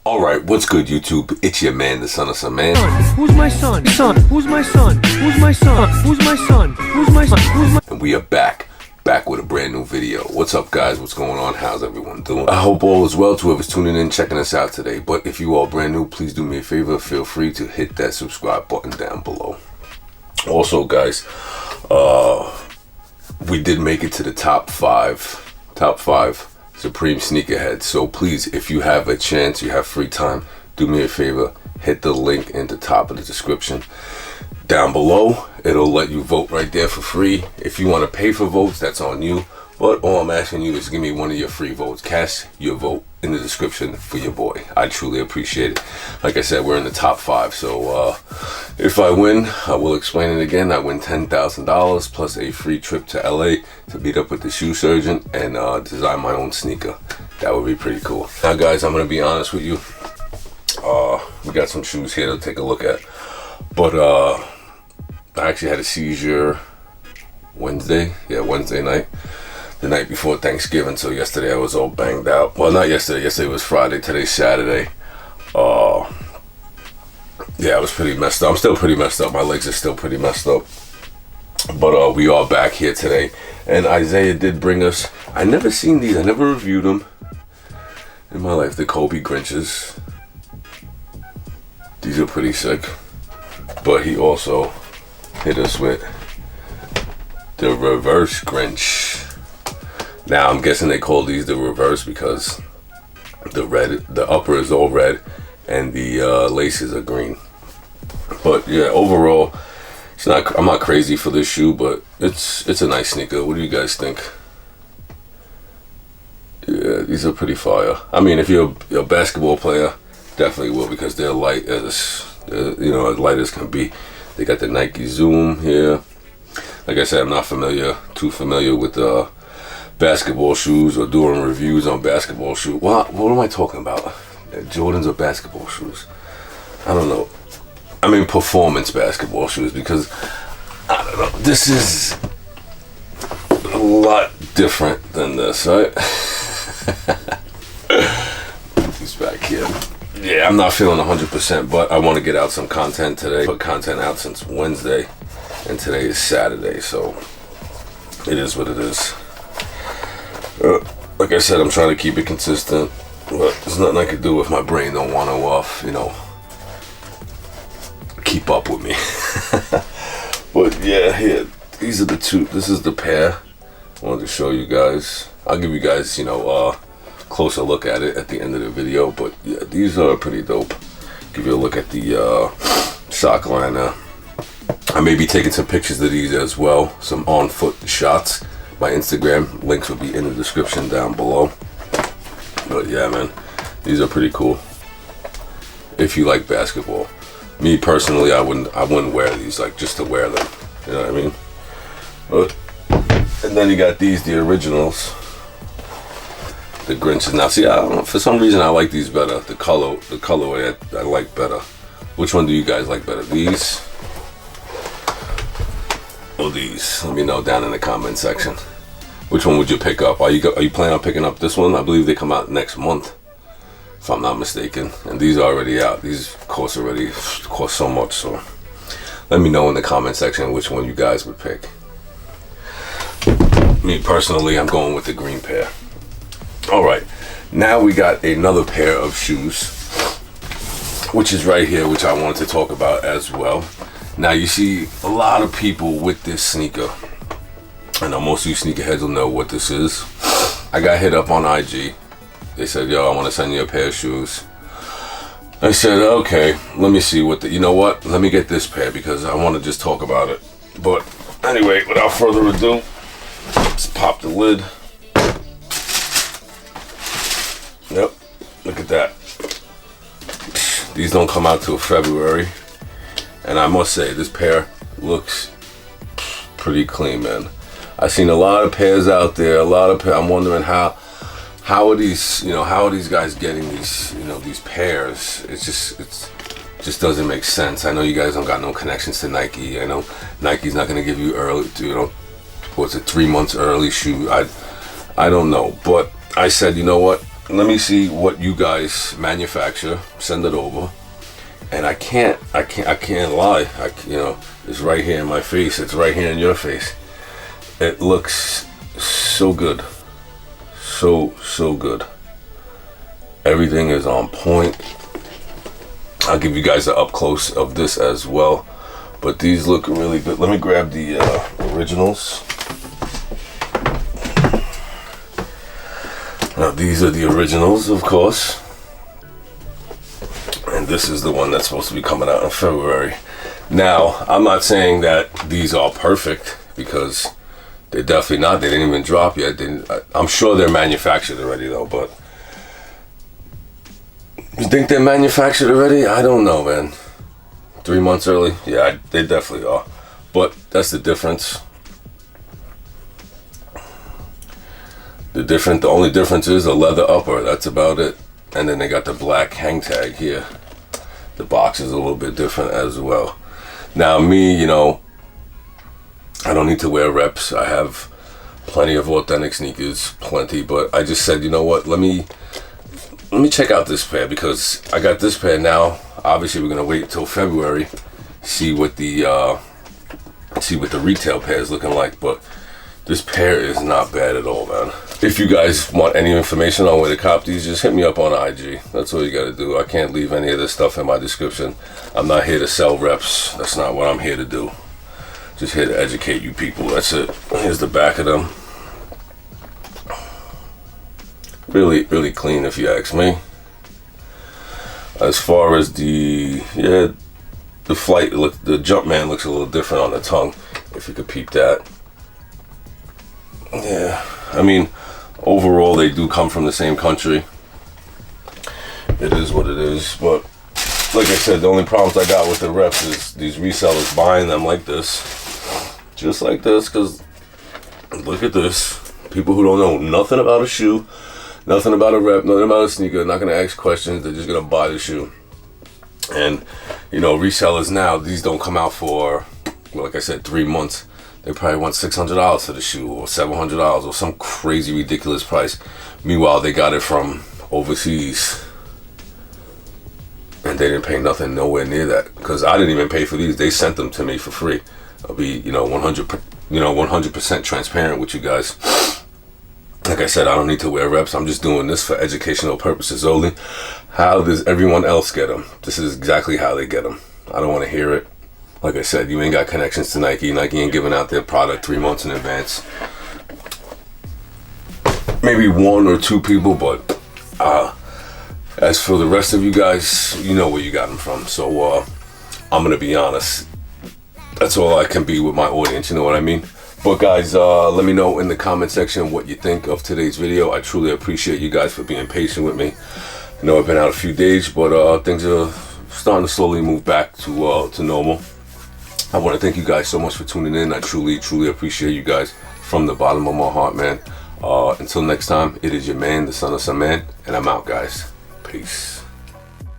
Alright, what's good YouTube? It's your man, Thesonofsomeman. Who's my son? Who's my son? Who's my son? Who's my son? Who's my son? And we are back with a brand new video. What's up guys? What's going on? How's everyone doing? I hope all is well to whoever's tuning in, checking us out today. But if you are brand new, please do me a favor. Feel free to hit that subscribe button down below. Also guys, we did make it to the top five Supreme Sneakerheads. So please, if you have a chance, you have free time, do me a favor, hit the link in the top of the description down below. It'll let you vote right there for free. If you want to pay for votes, that's on you. But all I'm asking you is give me one of your free votes. Cast your vote in the description for your boy. I truly appreciate it. Like I said, we're in the top 5. So if I win, I will explain it again. I win $10,000 plus a free trip to LA to meet up with the shoe surgeon and design my own sneaker. That would be pretty cool. Now guys, I'm going to be honest with you. We got some shoes here to take a look at. But I actually had a seizure Wednesday night. The night before Thanksgiving, so yesterday I was all banged out. Well, not yesterday. Yesterday was Friday. Today's Saturday. Yeah, I was pretty messed up. I'm still pretty messed up. My legs are still pretty messed up. But we are back here today. And Isaiah did bring us... I never seen these. I never reviewed them in my life. The Kobe Grinches. These are pretty sick. But he also hit us with the Reverse Grinch. Now I'm guessing they call these the reverse because the upper is all red and the laces are green. But yeah, overall, I'm not crazy for this shoe, but it's a nice sneaker. What do you guys think? Yeah, these are pretty fire. I mean, if you're a basketball player, definitely will, because they're light as as light as can be. They got the Nike Zoom here. Like I said, I'm not too familiar with basketball shoes or doing reviews on basketball shoes. What am I talking about? Jordans or basketball shoes? I don't know. I mean performance basketball shoes, because I don't know. This is a lot different than this, right? He's back here. Yeah, I'm not feeling 100%, but I want to get out some content today. Put content out since Wednesday, and today is Saturday, so it is what it is. Like I said, I'm trying to keep it consistent, but there's nothing I can do if my brain don't want to, keep up with me. But yeah, here, these are the two. This is the pair I wanted to show you guys. I'll give you guys, closer look at it at the end of the video. But yeah, these are pretty dope. Give you a look at the sock liner. I may be taking some pictures of these as well, some on-foot shots. My Instagram links will be in the description down below. But yeah, man, these are pretty cool. If you like basketball, me personally, I wouldn't wear these like just to wear them. You know what I mean? But, and then you got these, the originals, the Grinches. Now, see, I don't know, for some reason I like these better. The colorway I like better. Which one do you guys like better? These or these? Let me know down in the comment section. Which one would you pick up? Are you planning on picking up this one? I believe they come out next month, if I'm not mistaken. And these are already out. These cost so much. So let me know in the comment section which one you guys would pick. Me personally, I'm going with the green pair. All right, now we got another pair of shoes, which is right here, which I wanted to talk about as well. Now you see a lot of people with this sneaker. I know most of you sneakerheads will know what this is. I got hit up on IG. They said, yo, I want to send you a pair of shoes. I said, okay, let me see you know what? Let me get this pair because I want to just talk about it. But anyway, without further ado, let's pop the lid. Yep, look at that. These don't come out till February. And I must say, this pair looks pretty clean, man. I've seen a lot of pairs out there. I'm wondering how are these guys getting these these pairs? It just doesn't make sense. I know you guys don't got no connections to Nike. I know Nike's not gonna give you early, what's it, 3 months early shoe. I don't know, but I said, you know what? let me see what you guys manufacture. Send it over. And I can't lie. You know, it's right here in my face. It's right here in your face. It looks so good. So good. Everything is on point. I'll give you guys an up close of this as well. But these look really good. Let me grab the originals. Now these are the originals, of course. And this is the one that's supposed to be coming out in February. Now, I'm not saying that these are perfect, because they're definitely not. They didn't even drop yet. I'm sure they're manufactured already though, but you think they're manufactured already? I don't know, man. 3 months early? Yeah, they definitely are. But that's the difference. The only difference is a leather upper. That's about it. And then they got the black hang tag here. The box is a little bit different as well. Now me, you know, I don't need to wear reps. I have plenty of authentic sneakers, plenty. But I just said, you know what? Let me check out this pair, because I got this pair now. Obviously, we're gonna wait until February, see what the retail pair is looking like. But this pair is not bad at all, man. If you guys want any information on where to cop these, just hit me up on IG. That's all you gotta do. I can't leave any of this stuff in my description. I'm not here to sell reps. That's not what I'm here to do. Just here to educate you people. That's it. Here's the back of them. Really, really clean if you ask me. As far as the flight look, the Jumpman looks a little different on the tongue, if you could peep that. Yeah, I mean, overall they do come from the same country. It is what it is, but like I said, the only problems I got with the reps is these resellers buying them like this, just like this, because look at this. People who don't know nothing about a shoe, nothing about a rep, nothing about a sneaker, not going to ask questions, they're just going to buy the shoe. And, you know, resellers now, these don't come out for, well, like I said, 3 months. They probably want $600 for the shoe, or $700, or some crazy ridiculous price. Meanwhile, they got it from overseas, and they didn't pay nothing nowhere near that, because I didn't even pay for these. They sent them to me for free. I'll be, 100% transparent with you guys. Like I said, I don't need to wear reps. I'm just doing this for educational purposes only. How does everyone else get them? This is exactly how they get them. I don't want to hear it. Like I said, you ain't got connections to Nike. Nike ain't giving out their product 3 months in advance. Maybe 1 or 2 people, but as for the rest of you guys, you know where you got them from. So I'm going to be honest. That's all I can be with my audience, you know what I mean? But guys, let me know in the comment section what you think of today's video. I truly appreciate you guys for being patient with me. I know I've been out a few days, but things are starting to slowly move back to normal. I want to thank you guys so much for tuning in. I truly appreciate you guys from the bottom of my heart, man. Until next time, it is your man, the son of some man, and I'm out, guys. Peace.